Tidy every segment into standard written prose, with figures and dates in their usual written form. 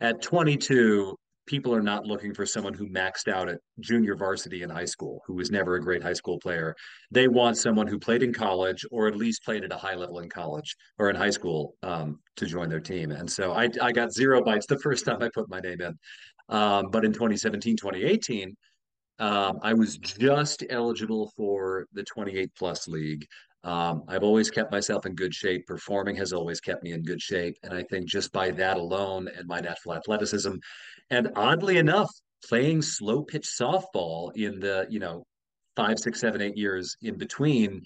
at 22, people are not looking for someone who maxed out at junior varsity in high school, who was never a great high school player. They want someone who played in college or at least played at a high level in college or in high school to join their team. And so I got zero bites the first time I put my name in. But in 2017, 2018, I was just eligible for the 28 plus league. I've always kept myself in good shape. Performing has always kept me in good shape. And I think just by that alone and my natural athleticism, and oddly enough, playing slow pitch softball in the, 5, 6, 7, 8 years in between,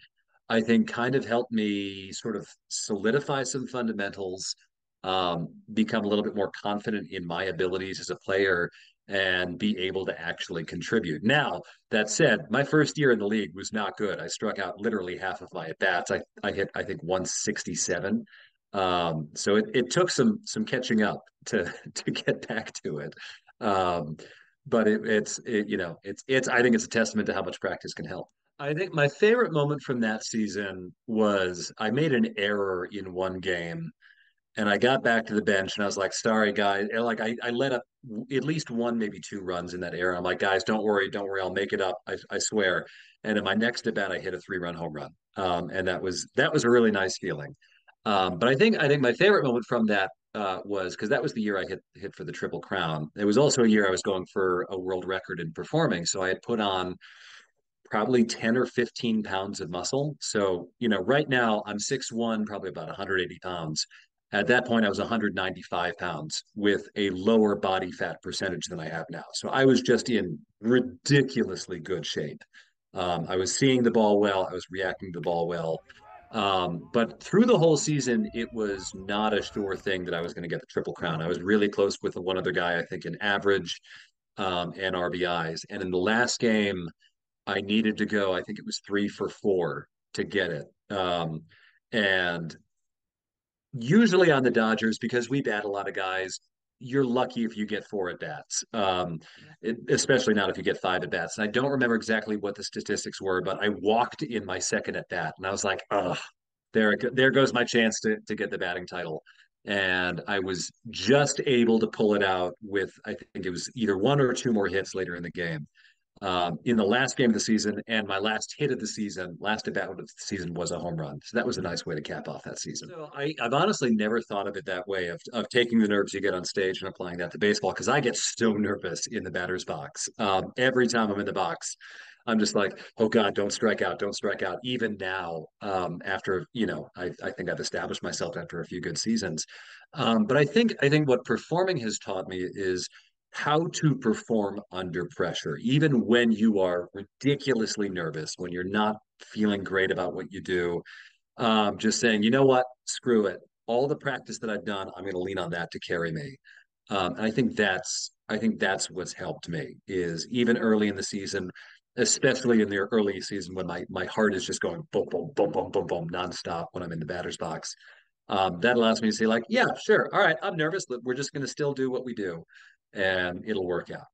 I think kind of helped me sort of solidify some fundamentals, become a little bit more confident in my abilities as a player and be able to actually contribute. Now, that said, my first year in the league was not good. I struck out literally half of my at bats. I hit, I think, 167. So it took some catching up to to get back to it. Um, but it's I think it's a testament to how much practice can help. I think my favorite moment from that season was I made an error in one game and I got back to the bench and I was like, sorry, guys. And like I let up at least one, maybe two runs in that error. I'm like, guys, don't worry, I'll make it up. I swear. And in my next at bat, I hit a 3 run home run. And that was a really nice feeling. But I think my favorite moment from that was because that was the year I hit for the Triple Crown. It was also a year I was going for a world record in performing. So I had put on probably 10 or 15 pounds of muscle. So, right now I'm 6'1", probably about 180 pounds. At that point, I was 195 pounds with a lower body fat percentage than I have now. So I was just in ridiculously good shape. I was seeing the ball well. I was reacting to the ball well. But through the whole season, it was not a sure thing that I was going to get the Triple Crown. I was really close with one other guy, I think, in average and RBIs. And in the last game, I needed to go, I think it was 3 for 4 to get it. And usually on the Dodgers, because we bat a lot of guys, you're lucky if you get 4 at bats, especially not if you get 5 at bats. And I don't remember exactly what the statistics were, but I walked in my second at bat and I was like, oh, there goes my chance to get the batting title. And I was just able to pull it out with, I think it was either one or two more hits later in the game in the last game of the season, and my last hit of the season, last at bat of the season was a home run. So that was a nice way to cap off that season. So I've honestly never thought of it that way of taking the nerves you get on stage and applying that to baseball because I get so nervous in the batter's box. Every time I'm in the box, I'm just like, oh God, don't strike out, don't strike out. Even now, after I think I've established myself after a few good seasons. But I think what performing has taught me is how to perform under pressure, even when you are ridiculously nervous, when you're not feeling great about what you do. Just saying, you know what, screw it. All the practice that I've done, I'm going to lean on that to carry me. And I think that's what's helped me is even early in the season, especially in the early season when my heart is just going boom, boom, boom, boom, boom, boom, nonstop when I'm in the batter's box. That allows me to say, like, yeah, sure, all right, I'm nervous, but we're just going to still do what we do, and it'll work out.